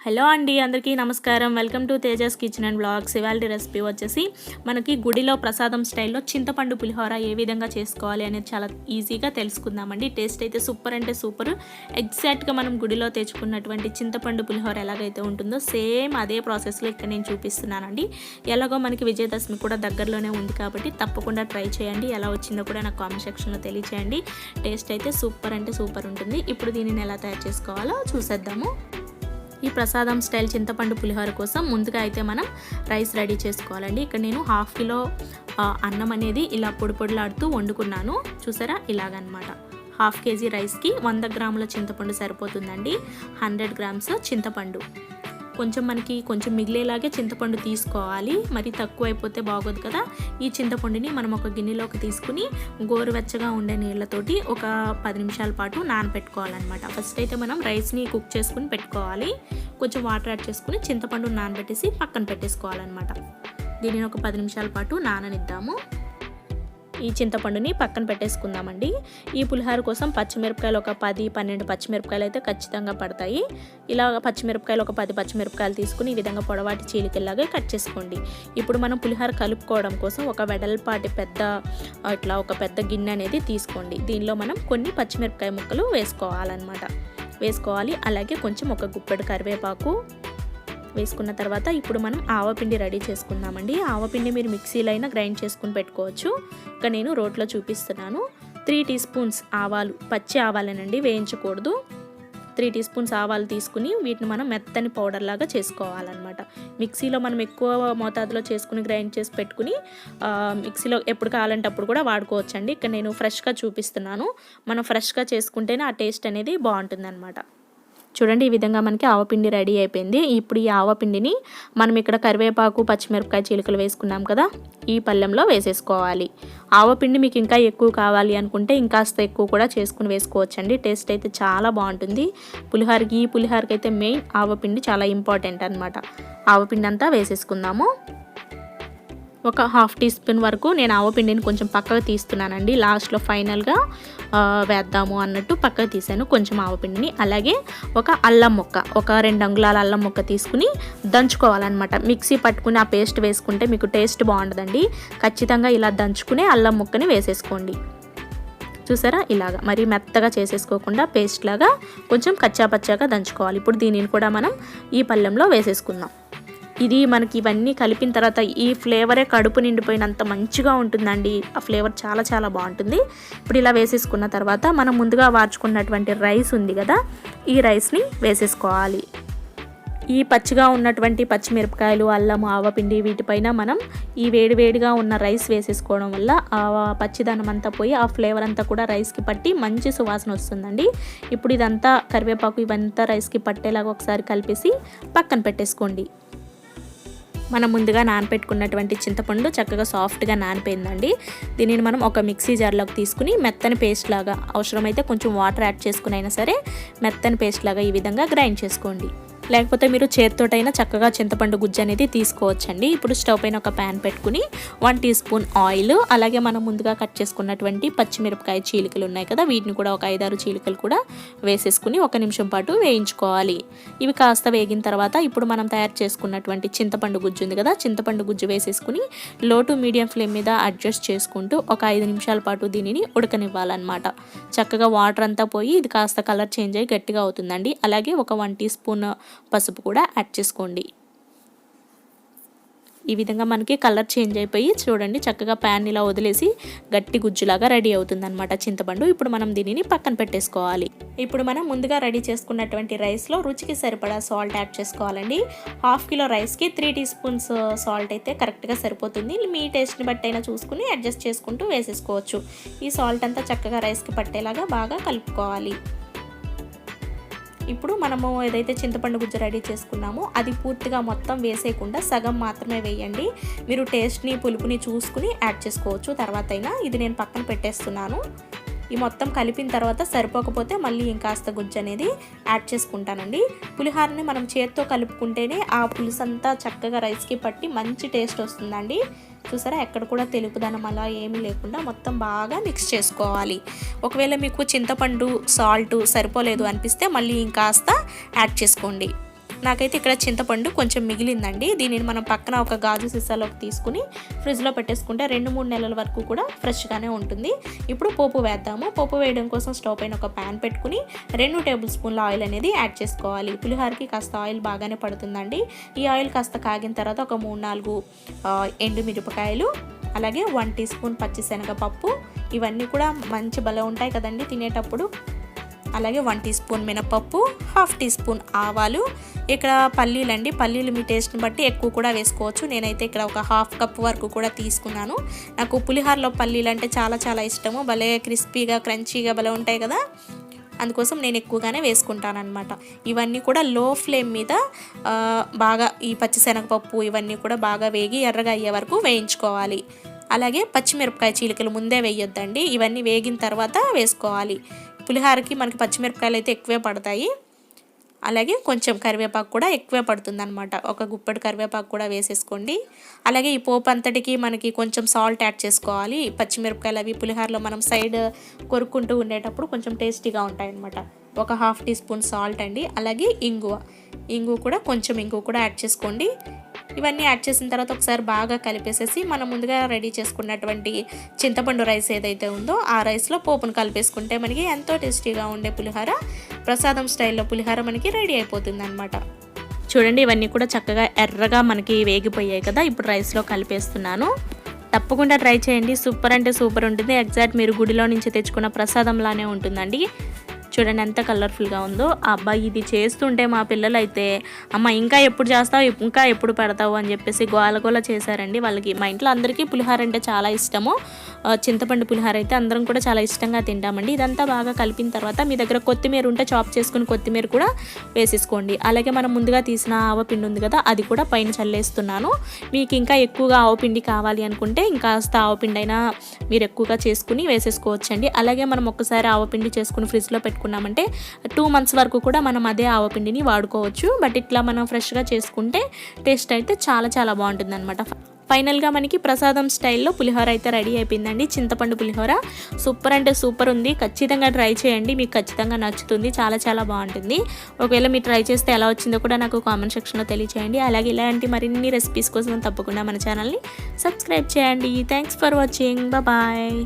Hello అండి, అందరికీ నమస్కారం. Welcome to Tejas kitchen and blogs. ఇవాళ రెసిపీ వచ్చేసి మనకి గుడిలో ప్రసాదం స్టైల్లో చింతపండు పులిహోర ఏ విధంగా చేసుకోవాలి అనేది చాలా ఈజీగా తెలుసుకుందామండి. టేస్ట్ అయితే సూపర్ అంటే సూపర్. ఎగ్జాక్ట్గా మనం గుడిలో తెచ్చుకున్నటువంటి చింతపండు పులిహోర ఎలాగైతే ఉంటుందో సేమ్ అదే ప్రాసెస్లో ఇక్కడ నేను చూపిస్తున్నానండి. ఎలాగో మనకి విజయదశమి కూడా దగ్గరలోనే ఉంది కాబట్టి తప్పకుండా ట్రై చేయండి. ఎలా వచ్చిందో కూడా నాకు కామెంట్ సెక్షన్లో తెలియచేయండి. టేస్ట్ అయితే సూపర్ అంటే సూపర్ ఉంటుంది. ఇప్పుడు దీనిని ఎలా తయారు చేసుకోవాలో చూసేద్దాము. ఈ ప్రసాదం స్టైల్ చింతపండు పులిహోర కోసం ముందుగా అయితే మనం రైస్ రెడీ చేసుకోవాలండి. ఇక్కడ నేను 1/2 కిలో అన్నం అనేది ఇలా పొడి పొడిలాడుతూ వండుకున్నాను. చూసారా, ఇలాగనమాట. 1/2 kg రైస్కి 100 గ్రాముల చింతపండు సరిపోతుందండి. 100 గ్రామ్స్ చింతపండు. మనకి కొంచెం మిగిలేలాగే చింతపండు తీసుకోవాలి. మరి తక్కువ అయిపోతే బాగోదు కదా. ఈ చింతపండుని మనం ఒక గిన్నెలోకి తీసుకుని గోరువెచ్చగా ఉండే నీళ్ళతోటి ఒక 10 నిమిషాల పాటు నానబెట్టుకోవాలన్నమాట. ఫస్ట్ అయితే మనం రైస్ని కుక్ చేసుకుని పెట్టుకోవాలి. కొంచెం వాటర్ యాడ్ చేసుకుని చింతపండుని నానబెట్టేసి పక్కన పెట్టేసుకోవాలన్నమాట. దీనిని ఒక 10 నిమిషాల పాటు నాననిద్దాము. ఈ చింతపండుని పక్కన పెట్టేసుకుందామండి. ఈ పులిహోర కోసం పచ్చిమిరపకాయలు ఒక 10-12 పచ్చిమిరపకాయలు అయితే ఖచ్చితంగా పడతాయి. ఇలా పచ్చిమిరపకాయలు ఒక 10 పచ్చిమిరపకాయలు తీసుకుని ఈ విధంగా పొడవాటి చీలికల్లాగా కట్ చేసుకోండి. ఇప్పుడు మనం పులిహోర కలుపుకోవడం కోసం ఒక వెడల్పాటి ఒక పెద్ద గిన్నె అనేది తీసుకోండి. దీనిలో మనం కొన్ని పచ్చిమిరపకాయ ముక్కలు వేసుకోవాలి. అలాగే కొంచెం ఒక గుప్పెడు కరివేపాకు వేసుకున్న తర్వాత ఇప్పుడు మనం ఆవపిండి రెడీ చేసుకుందామండి. ఆవపిండి మీరు మిక్సీలో అయినా గ్రైండ్ చేసుకుని పెట్టుకోవచ్చు. ఇక నేను రోట్లో చూపిస్తున్నాను. 3 టీ స్పూన్స్ ఆవాలు, పచ్చి ఆవాలేనండి, వేయించకూడదు. 3 టీ స్పూన్స్ ఆవాలు తీసుకుని వీటిని మనం మెత్తని పౌడర్ లాగా చేసుకోవాలన్నమాట. మిక్సీలో మనం ఎక్కువ మోతాదులో చేసుకుని గ్రైండ్ చేసి పెట్టుకుని మిక్సీలో ఎప్పుడు కావాలంటే అప్పుడు కూడా వాడుకోవచ్చండి. ఇక్కడ నేను ఫ్రెష్గా చూపిస్తున్నాను. మనం ఫ్రెష్గా చేసుకుంటేనే ఆ టేస్ట్ అనేది బాగుంటుందన్నమాట. చూడండి, ఈ విధంగా మనకి ఆవపిండి రెడీ అయిపోయింది. ఇప్పుడు ఈ ఆవపిండిని మనం ఇక్కడ కరివేపాకు పచ్చిమిరపకాయ చీలికలు వేసుకున్నాం కదా, ఈ పళ్ళెంలో వేసేసుకోవాలి. ఆవపిండి మీకు ఇంకా ఎక్కువ కావాలి అనుకుంటే ఇంకాస్త ఎక్కువ కూడా చేసుకుని వేసుకోవచ్చండి. టేస్ట్ అయితే చాలా బాగుంటుంది. ఈ పులిహోరకి అయితే మెయిన్ ఆవపిండి చాలా ఇంపార్టెంట్ అనమాట. ఆవపిండి అంతా వేసేసుకుందాము. ఒక 1/2 టీ స్పూన్ వరకు నేను ఆవపిండిని కొంచెం పక్కకు తీస్తున్నానండి. లాస్ట్లో ఫైనల్గా వేద్దాము అన్నట్టు పక్కకు తీసాను కొంచెం ఆవపిండిని. అలాగే ఒక అల్లం ముక్క, ఒక 2 అంగుళాల అల్లం ముక్క తీసుకుని దంచుకోవాలన్నమాట. మిక్సీ పట్టుకుని ఆ పేస్ట్ వేసుకుంటే మీకు టేస్ట్ బాగుంటుందండి. ఖచ్చితంగా ఇలా దంచుకునే అల్లం ముక్కని వేసేసుకోండి. చూసారా, ఇలాగా మరి మెత్తగా చేసేసుకోకుండా పేస్ట్ లాగా కొంచెం కచ్చాపచ్చాగా దంచుకోవాలి. ఇప్పుడు దీనిని కూడా మనం ఈ పళ్ళెంలో వేసేసుకుందాం. ఇది మనకి ఇవన్నీ కలిపిన తర్వాత ఈ ఫ్లేవరే కడుపు నిండిపోయినంత మంచిగా ఉంటుందండి. ఆ ఫ్లేవర్ చాలా చాలా బాగుంటుంది. ఇప్పుడు ఇలా వేసేసుకున్న తర్వాత మనం ముందుగా వార్చుకున్నటువంటి రైస్ ఉంది కదా, ఈ రైస్ని వేసేసుకోవాలి. ఈ పచ్చిగా ఉన్నటువంటి పచ్చిమిరపకాయలు, అల్లం, ఆవపిండి వీటిపైన మనం ఈ వేడివేడిగా ఉన్న రైస్ వేసేసుకోవడం వల్ల ఆ పచ్చిదనం అంతా పోయి ఆ ఫ్లేవర్ అంతా కూడా రైస్కి పట్టి మంచి సువాసన వస్తుందండి. ఇప్పుడు ఇదంతా కరివేపాకు ఇవంతా రైస్కి పట్టేలాగా ఒకసారి కలిపేసి పక్కన పెట్టేసుకోండి. మనం ముందుగా నానపెట్టుకున్నటువంటి చింతపండు చక్కగా సాఫ్ట్గా నానిపోయిందండి. దీనిని మనం ఒక మిక్సీ జార్లోకి తీసుకుని మెత్తని పేస్ట్ లాగా, అవసరమైతే కొంచెం వాటర్ యాడ్ చేసుకుని అయినా సరే మెత్తని పేస్ట్ లాగా ఈ విధంగా గ్రైండ్ చేసుకోండి. లేకపోతే మీరు చేతితోటైనా చక్కగా చింతపండు గుజ్జు అనేది తీసుకోవచ్చండి. ఇప్పుడు స్టవ్ పైన ఒక ప్యాన్ పెట్టుకుని 1 టీ స్పూన్ ఆయిల్, అలాగే మనం ముందుగా కట్ చేసుకున్నటువంటి పచ్చిమిరపకాయ చీలికలు ఉన్నాయి కదా, వీటిని కూడా ఒక 5-6 చీలికలు కూడా వేసేసుకుని 1 నిమిషం పాటు వేయించుకోవాలి. ఇవి కాస్త వేగిన తర్వాత ఇప్పుడు మనం తయారు చేసుకున్నటువంటి చింతపండు గుజ్జు ఉంది కదా, చింతపండు గుజ్జు వేసేసుకుని లో టు మీడియం ఫ్లేమ్ మీద అడ్జస్ట్ చేసుకుంటూ ఒక 5 నిమిషాల పాటు దీనిని ఉడకనివ్వాలన్నమాట. చక్కగా వాటర్ అంతా పోయి ఇది కాస్త కలర్ చేంజ్ అయ్యి గట్టిగా అవుతుందండి. అలాగే ఒక 1 టీ స్పూన్ పసుపు కూడా యాడ్ చేసుకోండి. ఈ విధంగా మనకి కలర్ చేంజ్ అయిపోయి చూడండి చక్కగా ప్యాన్ ఇలా వదిలేసి గట్టి గుజ్జులాగా రెడీ అవుతుందన్నమాట చింతపండు. ఇప్పుడు మనం దీనిని పక్కన పెట్టేసుకోవాలి. ఇప్పుడు మనం ముందుగా రెడీ చేసుకున్నటువంటి రైస్లో రుచికి సరిపడా సాల్ట్ యాడ్ చేసుకోవాలండి. 1/2 కిలో రైస్కి 3 టీ స్పూన్స్ సాల్ట్ అయితే కరెక్ట్గా సరిపోతుంది. మీ టేస్ట్ని బట్టి అయినా చూసుకుని అడ్జస్ట్ చేసుకుంటూ వేసేసుకోవచ్చు. ఈ సాల్ట్ అంతా చక్కగా రైస్కి పట్టేలాగా బాగా కలుపుకోవాలి. ఇప్పుడు మనము ఏదైతే చింతపండు గుజ్జు రెడీ చేసుకున్నామో అది పూర్తిగా మొత్తం వేసేయకుండా సగం మాత్రమే వేయండి. మీరు టేస్ట్ని పులుపుని చూసుకుని యాడ్ చేసుకోవచ్చు తర్వాత అయినా. ఇది నేను పక్కన పెట్టేస్తున్నాను. ఈ మొత్తం కలిపిన తర్వాత సరిపోకపోతే మళ్ళీ ఇంకాస్త గుజ్జు అనేది యాడ్ చేసుకుంటానండి. పులిహోరని మనం చేత్తో కలుపుకుంటేనే ఆ పులుసు అంతా చక్కగా రైస్కి పట్టి మంచి టేస్ట్ వస్తుందండి. చూసారా, ఎక్కడ కూడా తెలుపుదనం అలా ఏమీ లేకుండా మొత్తం బాగా మిక్స్ చేసుకోవాలి. ఒకవేళ మీకు చింతపండు సాల్ట్ సరిపోలేదు అనిపిస్తే మళ్ళీ ఇంకాస్త యాడ్ చేసుకోండి. నాకైతే ఇక్కడ చింతపండు కొంచెం మిగిలిందండి. దీనిని మనం పక్కన ఒక గాజు సీసాలోకి తీసుకుని ఫ్రిడ్జ్లో పెట్టేసుకుంటే 2-3 నెలల వరకు కూడా ఫ్రెష్గానే ఉంటుంది. ఇప్పుడు పోపు వేద్దాము. పోపు వేయడం కోసం స్టవ్ పైన ఒక ప్యాన్ పెట్టుకుని 2 టేబుల్ స్పూన్ల ఆయిల్ అనేది యాడ్ చేసుకోవాలి. పులిహోరకి కాస్త ఆయిల్ బాగానే పడుతుందండి. ఈ ఆయిల్ కాస్త కాగిన తర్వాత ఒక 3-4 ఎండుమిరపకాయలు, అలాగే 1 టీ స్పూన్ పచ్చిశనగపప్పు, ఇవన్నీ కూడా మంచి భలే ఉంటాయి కదండి తినేటప్పుడు. అలాగే 1 టీ స్పూన్ మినపప్పు, 1/2 టీ స్పూన్ ఆవాలు, ఇక్కడ పల్లీలండి. పల్లీలు మీ టేస్ట్ని బట్టి ఎక్కువ కూడా వేసుకోవచ్చు. నేనైతే ఇక్కడ ఒక 1/2 కప్ వరకు కూడా తీసుకున్నాను. నాకు పులిహోరలో పల్లీలు అంటే చాలా చాలా ఇష్టము. భలే క్రిస్పీగా క్రంచీగా భలే ఉంటాయి కదా, అందుకోసం నేను ఎక్కువగానే వేసుకుంటానన్నమాట. ఇవన్నీ కూడా లో ఫ్లేమ్ మీద బాగా ఈ పచ్చిశనగపప్పు ఇవన్నీ కూడా బాగా వేగి ఎర్రగా అయ్యే వరకు వేయించుకోవాలి. అలాగే పచ్చిమిరపకాయ చీలికలు ముందే వేయొద్దండి, ఇవన్నీ వేగిన తర్వాత వేసుకోవాలి. పులిహోరకి మనకి పచ్చిమిరపకాయలు అయితే ఎక్కువే పడతాయి. అలాగే కొంచెం కరివేపాకు కూడా ఎక్కువే పడుతుంది అనమాట. ఒక గుప్పెడు కరివేపాకు కూడా వేసేసుకోండి. అలాగే ఈ పోపు అంతటికి మనకి కొంచెం సాల్ట్ యాడ్ చేసుకోవాలి. పచ్చిమిరపకాయలు అవి పులిహోరలో మనం సైడ్ కొరుక్కుంటూ ఉండేటప్పుడు కొంచెం టేస్టీగా ఉంటాయి అనమాట. ఒక 1/2 టీ స్పూన్ సాల్ట్ అండి. అలాగే ఇంగువ కూడా కొంచెం ఇంగువ కూడా యాడ్ చేసుకోండి. ఇవన్నీ యాడ్ చేసిన తర్వాత ఒకసారి బాగా కలిపేసేసి మనం ముందుగా రెడీ చేసుకున్నటువంటి చింతపండు రైస్ ఏదైతే ఉందో ఆ రైస్లో పోపును కలిపేసుకుంటే మనకి ఎంతో టేస్టీగా ఉండే పులిహోర, ప్రసాదం స్టైల్లో పులిహోర మనకి రెడీ అయిపోతుంది అనమాట. చూడండి, ఇవన్నీ కూడా చక్కగా ఎర్రగా మనకి వేగిపోయాయి కదా. ఇప్పుడు రైస్లో కలిపేస్తున్నాను. తప్పకుండా ట్రై చేయండి. సూపర్ అంటే సూపర్ ఉంటుంది. ఎగ్జాక్ట్ మీరు గుడిలో నుంచి తెచ్చుకున్న ప్రసాదంలానే ఉంటుందండి. చూడండి ఎంత కలర్ఫుల్గా ఉందో. అబ్బాయి ఇది చేస్తుంటే మా పిల్లలు అయితే అమ్మ ఇంకా ఎప్పుడు చేస్తావు, ఇంకా ఎప్పుడు పెడతావు అని చెప్పేసి గోల చేశారండి. వాళ్ళకి మా ఇంట్లో అందరికీ పులిహోర అంటే చాలా ఇష్టము. చింతపండు పులిహోర అయితే అందరం కూడా చాలా ఇష్టంగా తింటామండి. ఇదంతా బాగా కలిపిన తర్వాత మీ దగ్గర కొత్తిమీర ఉంటే చాప్ చేసుకుని కొత్తిమీర కూడా వేసేసుకోండి. అలాగే మనం ముందుగా తీసిన ఆవపిండి ఉంది కదా, అది కూడా పైన చల్లేస్తున్నాను. మీకు ఇంకా ఎక్కువగా ఆవపిండి కావాలి అనుకుంటే ఇంకాస్త ఆవపిండి అయినా మీరు ఎక్కువగా చేసుకుని వేసేసుకోవచ్చండి. అలాగే మనం ఒక్కసారి ఆవపిండి చేసుకుని ఫ్రిడ్జ్లో పెట్టుకున్నామంటే 2 months వరకు కూడా మనం అదే ఆవపిండిని వాడుకోవచ్చు. బట్ ఇట్లా మనం ఫ్రెష్గా చేసుకుంటే టేస్ట్ అయితే చాలా చాలా బాగుంటుంది అనమాట. ఫైనల్గా మనకి ప్రసాదం స్టైల్లో పులిహోర అయితే రెడీ అయిపోయిందండి. చింతపండు పులిహోర సూపర్ అంటే సూపర్ ఉంది. ఖచ్చితంగా ట్రై చేయండి, మీకు ఖచ్చితంగా నచ్చుతుంది. చాలా చాలా బాగుంటుంది. ఒకవేళ మీరు ట్రై చేస్తే ఎలా వచ్చిందో కూడా నాకు కామెంట్ సెక్షన్లో తెలియచేయండి. అలాగే ఇలాంటి మరిన్ని రెసిపీస్ కోసం తప్పకుండా మన ఛానల్ని సబ్స్క్రైబ్ చేయండి. Thanks for watching. బాయ్.